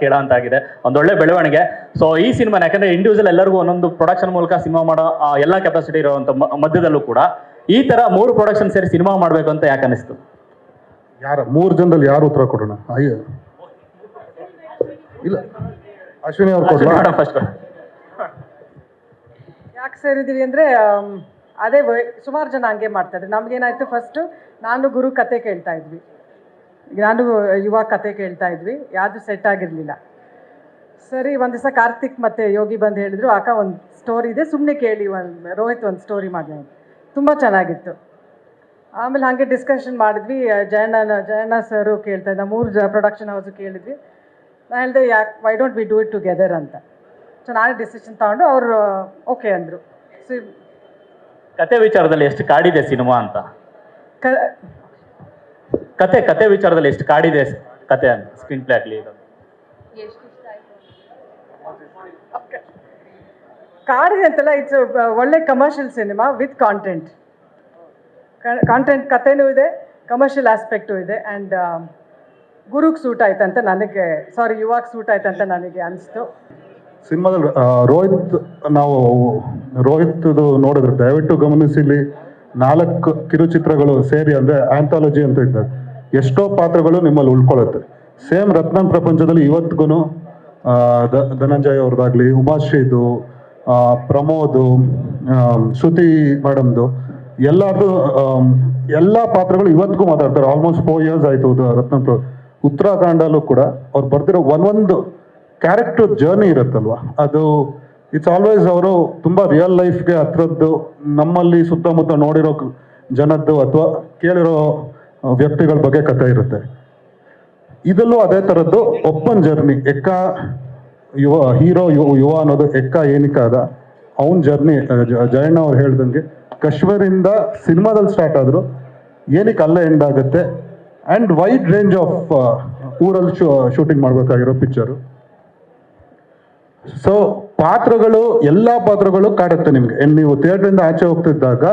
ಕೇಳ ಅಂತ ಆಗಿದೆ, ಒಂದೊಳ್ಳೆ ಬೆಳವಣಿಗೆ. ಸೊ ಈ ಸಿನಿಮಾ ಯಾಕಂದ್ರೆ ಇಂಡಿವಿಜುವಲ್ ಎಲ್ಲರಿಗೂ ಒಂದೊಂದು ಪ್ರೊಡಕ್ಷನ್ ಮೂಲಕ ಸಿನಿಮಾ ಮಾಡೋ ಎಲ್ಲ ಕೆಪಾಸಿಟಿ ಇರುವಂತ ಮಧ್ಯದಲ್ಲೂ ಕೂಡ ಈ ತರ 3 ಪ್ರೊಡಕ್ಷನ್ ಸೇರಿ ಸಿನಿಮಾ ಮಾಡ್ಬೇಕು ಅಂತ ಯಾಕೆ ಅನಿಸ್ತು? ಯಾರ 3 ಜನದಲ್ಲಿ ಯಾರು ಉತ್ತರ ಕೊಡೋಣ? ಅಯ್ಯೋ ಇಲ್ಲ, ಅಶ್ವಿನಿ ಅವ್ರು ಕೊಡೋಣ ಫಸ್ಟ್. ಯಾಕೆ ಸೇರಿದ್ದೀವಿ ಅಂದರೆ ಅದೇ ಸುಮಾರು ಜನ ಹಂಗೆ ಮಾಡ್ತಾರೆ. ನಮಗೇನಾಯಿತು, ಫಸ್ಟು ನಾನು ಗುರು ಕತೆ ಕೇಳ್ತಾ ಇದ್ವಿ, ನಾನು ಯುವ ಕತೆ ಕೇಳ್ತಾ ಇದ್ವಿ, ಯಾವುದು ಸೆಟ್ ಆಗಿರಲಿಲ್ಲ. ಸರಿ, ಒಂದು ದಿವಸ ಕಾರ್ತಿಕ್ ಮತ್ತು ಯೋಗಿ ಬಂದು ಹೇಳಿದರು, ಅಕ್ಕ ಒಂದು ಸ್ಟೋರಿ ಇದೆ, ಸುಮ್ಮನೆ ಕೇಳಿ, ರೋಹಿತ್ ಒಂದು ಸ್ಟೋರಿ ಮಾಡಿದೆ, ತುಂಬ ಚೆನ್ನಾಗಿತ್ತು. ಆಮೇಲೆ ಹಾಗೆ ಡಿಸ್ಕಷನ್ ಮಾಡಿದ್ವಿ. ಜಯಣ್ಣ ಸರು ಕೇಳ್ತಾ ಇದ್ದ, 3 ಪ್ರೊಡಕ್ಷನ್ ಹೌಸು ಕೇಳಿದ್ವಿ. ನಾನು ಹೇಳಿದೆ, ಯಾಕೆ why don't we do it together ಅಂತ. ಸೊ ನಾನೇ ಡಿಸಿಷನ್ ತಗೊಂಡು ಅವರು ಓಕೆ ಅಂದರು. ಸೊ ಕತೆ ವಿಚಾರದಲ್ಲಿ ಎಷ್ಟು ಕಾಡಿದೆ ಸಿನಿಮಾ ಅಂತ? ಕತೆ ವಿಚಾರದಲ್ಲಿ ಎಷ್ಟು ಕಾಡಿದೆ ಕತೆ ಅಂತ, ಸ್ಕ್ರೀನ್ ಪ್ಲೇ ಆಗಲಿ ಇದು ಕಾಡಿದೆ ಅಂತಲ್ಲ, ಇಟ್ಸ್ ಒಳ್ಳೆ ಕಮರ್ಷಿಯಲ್ ಸಿನಿಮಾ ವಿತ್ ಕಾಂಟೆಂಟ್. ಕಥೆನೂ ಇದೆ, ಕಮರ್ಷಿಯಲ್ ಆಸ್ಪೆಕ್ಟು ಇದೆ. ಆ್ಯಂಡ್ ಗುರುಗೆ ಸೂಟ್ ಆಯ್ತಂತ ನನಗೆ, ಯುವಾಗ ಸೂಟ್ ಆಯ್ತಂತ ನನಗೆ ಅನಿಸ್ತು. ಸಿನಿಮಾದಲ್ಲಿ ರೋಹಿತ್ ನೋಡಿದ್ರೆ ದಯವಿಟ್ಟು ಗಮನಿಸಿಲಿ. 4 ಕಿರುಚಿತ್ರಗಳು ಸೇರಿ ಅಂದರೆ ಆಂಥಾಲಜಿ ಅಂತ ಇದ್ದಾಗ ಎಷ್ಟೋ ಪಾತ್ರಗಳು ನಿಮ್ಮಲ್ಲಿ ಉಳ್ಕೊಳ್ಳುತ್ತೆ. ಸೇಮ್ ರತ್ನಂ ಪ್ರಪಂಚದಲ್ಲಿ ಇವತ್ತಿಗೂ ಧನಂಜಯ್ ಅವ್ರದ್ದಾಗಲಿ, ಉಮಾಶ್ರೀದು, ಪ್ರಮೋದು, ಶ್ರುತಿ ಮೇಡಮ್ದು, ಎಲ್ಲರದು ಎಲ್ಲ ಪಾತ್ರಗಳು ಇವತ್ತಿಗೂ ಮಾತಾಡ್ತಾರೆ. ಆಲ್ಮೋಸ್ಟ್ 4 years ಆಯಿತು ರತ್ನಂ. ಉತ್ತರಾಖಂಡಲ್ಲೂ ಕೂಡ ಅವ್ರು ಬರ್ತಿರೋ ಒಂದೊಂದು ಕ್ಯಾರೆಕ್ಟರ್ ಜರ್ನಿ ಇರುತ್ತಲ್ವ, ಅದು ಇಟ್ಸ್ ಆಲ್ವೇಸ್ ಅವರು ತುಂಬ ರಿಯಲ್ ಲೈಫ್ಗೆ ಹತ್ರದ್ದು, ನಮ್ಮಲ್ಲಿ ಸುತ್ತಮುತ್ತ ನೋಡಿರೋ ಜನದ್ದು ಅಥವಾ ಕೇಳಿರೋ ವ್ಯಕ್ತಿಗಳ ಬಗ್ಗೆ ಕಥೆ ಇರುತ್ತೆ. ಇದರಲ್ಲೂ ಅದೇ ಥರದ್ದು ಓಪನ್ ಜರ್ನಿ. ಹೀರೋ ಯುವ ಅನ್ನೋದು ಏನಕ್ಕಾದ ಅವನ ಜರ್ನಿ. ಜಯಣ್ಣ ಅವ್ರು ಹೇಳ್ದಂಗೆ ಕಾಶ್ಮೀರಿಂದ ಸಿನಿಮಾದಲ್ಲಿ ಸ್ಟಾರ್ಟ್ ಆದರು, ಏನಕ್ಕೆ ಅಲ್ಲೇ ಎಂಡ್ ಆಗುತ್ತೆ. ಆ್ಯಂಡ್ ವೈಡ್ ರೇಂಜ್ ಆಫ್ ಊರಲ್ಲಿ ಶೂಟಿಂಗ್ ಮಾಡಬೇಕಾಗಿರೋ ಪಿಕ್ಚರು. ಸೊ ಪಾತ್ರಗಳು, ಎಲ್ಲ ಪಾತ್ರಗಳು ಕಾಡುತ್ತೆ ನಿಮಗೆ. ನೀವು ಥಿಯೇಟ್ರಿಂದ ಆಚೆ ಹೋಗ್ತಿದ್ದಾಗ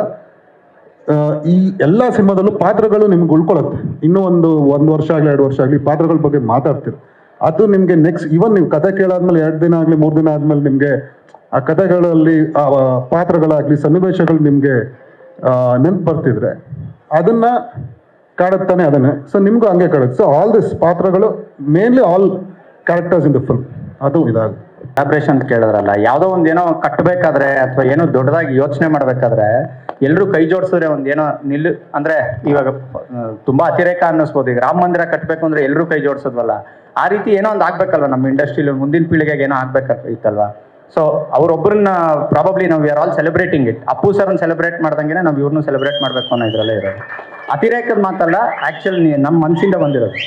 ಈ ಎಲ್ಲ ಸಿನಿಮಾದಲ್ಲೂ ಪಾತ್ರಗಳು ನಿಮ್ಗೆ ಉಳ್ಕೊಳ್ಳುತ್ತೆ. ಇನ್ನೂ ಒಂದು ವರ್ಷ ಆಗಲಿ 2 ವರ್ಷ ಆಗಲಿ ಪಾತ್ರಗಳ ಬಗ್ಗೆ ಮಾತಾಡ್ತೀರಿ. ಅದು ನಿಮಗೆ ನೆಕ್ಸ್ಟ್ ಇವನ್ ನೀವು ಕತೆ ಕೇಳಾದ್ಮೇಲೆ 2 ದಿನ ಆಗಲಿ 3 ದಿನ ಆದಮೇಲೆ ನಿಮಗೆ ಆ ಕಥೆಗಳಲ್ಲಿ ಆ ಪಾತ್ರಗಳಾಗಲಿ ಸನ್ನಿವೇಶಗಳು ನಿಮಗೆ ನೆನ್ಪು ಬರ್ತಿದ್ರೆ ಅದನ್ನ ಕಾಡುತ್ತಾನೆ ಅದನ್ನೇ. ಸೊ ನಿಮಗೂ ಹಂಗೆ ಕಾಡುತ್ತೆ. ಸೊ ಆಲ್ ದಿಸ್ ಪಾತ್ರಗಳು mainly all characters in the film, ಅದು ಇದಾಗುತ್ತೆ. ಕಾಬ್ರೇಷನ್ ಅಂತ ಕೇಳಿದ್ರಲ್ಲ, ಯಾವುದೋ ಒಂದೇನೋ ಕಟ್ಟಬೇಕಾದ್ರೆ ಅಥವಾ ಏನೋ ದೊಡ್ಡದಾಗಿ ಯೋಚನೆ ಮಾಡಬೇಕಾದ್ರೆ ಎಲ್ಲರೂ ಕೈ ಜೋಡಿಸಿದ್ರೆ ಒಂದೇನೋ ಅಂದ್ರೆ ಇವಾಗ ತುಂಬಾ ಅತಿರೇಕ ಅನ್ನಿಸ್ಬೋದು. ಈಗ ರಾಮ ಮಂದಿರ ಕಟ್ಟಬೇಕು ಅಂದ್ರೆ ಎಲ್ಲರೂ ಕೈ ಜೋಡಿಸೋದ್ವಲ್ಲ, ಆ ರೀತಿ ಏನೋ ಒಂದು ಆಗ್ಬೇಕಲ್ವ ನಮ್ಮ ಇಂಡಸ್ಟ್ರಿಲಿ, ಮುಂದಿನ ಪೀಳಿಗೆಗೆ ಏನೋ ಆಗ್ಬೇಕಾಗಿತ್ತಲ್ವಾ. ಸೊ ಅವ್ರೊಬ್ಬರನ್ನ ಪ್ರಾಬಬ್ಲಿ ನಾವು we are all celebrating it. Appu ಸರ್ನ ಸೆಲೆಬ್ರೇಟ್ ಮಾಡ್ದಂಗೆ ನಾವು ಇವ್ರನ್ನೂ ಸೆಲೆಬ್ರೇಟ್ ಮಾಡಬೇಕು ಅನ್ನೋ ಇದರಲ್ಲೇ ಇರೋದು. ಅತಿರೇಕದ ಮಾತಲ್ಲ, ಆ್ಯಕ್ಚುಲಿ ನಮ್ಮ ಮನಸ್ಸಿಂದ ಬಂದಿರೋದು.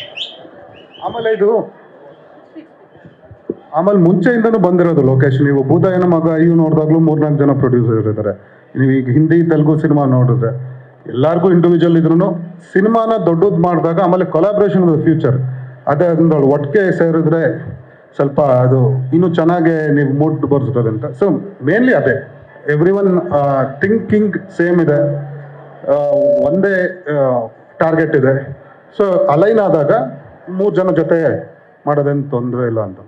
ಆಮೇಲೆ ಮುಂಚೆಯಿಂದನೂ ಬಂದಿರೋದು ಲೊಕೇಶನ್. ನೀವು ಭೂದಯನ ಮಗ ಇವು ನೋಡಿದಾಗ್ಲೂ 3-4 ಜನ ಪ್ರೊಡ್ಯೂಸರ್ ಇದ್ದಾರೆ. ನೀವು ಈಗ ಹಿಂದಿ ತೆಲುಗು ಸಿನಿಮಾ ನೋಡಿದ್ರೆ ಎಲ್ಲರಿಗೂ ಇಂಡಿವಿಜುವಲ್ ಇದ್ರೂ ಸಿನಿಮಾನ ದೊಡ್ಡದು ಮಾಡಿದಾಗ ಆಮೇಲೆ ಕೊಲಾಬ್ರೇಷನ್ ಫ್ಯೂಚರ್ ಅದೇ ಅದನ್ನ ಒಟ್ಟಿಗೆ ಸೇರಿದ್ರೆ ಸ್ವಲ್ಪ ಅದು ಇನ್ನೂ ಚೆನ್ನಾಗಿ ನೀವು ಮೂಡ್ ಬರ್ತದೆ ಅಂತ. ಸೊ ಮೇನ್ಲಿ ಅದೇ ಎವ್ರಿ ಒನ್ ಥಿಂಕಿಂಗ್ ಸೇಮ್ ಇದೆ, ಒಂದೇ ಟಾರ್ಗೆಟ್ ಇದೆ. ಸೊ ಅಲೈನ್ ಆದಾಗ 3 ಜನ ಜೊತೆ ಮಾಡೋದೇನು ತೊಂದರೆ ಇಲ್ಲ ಅಂತ.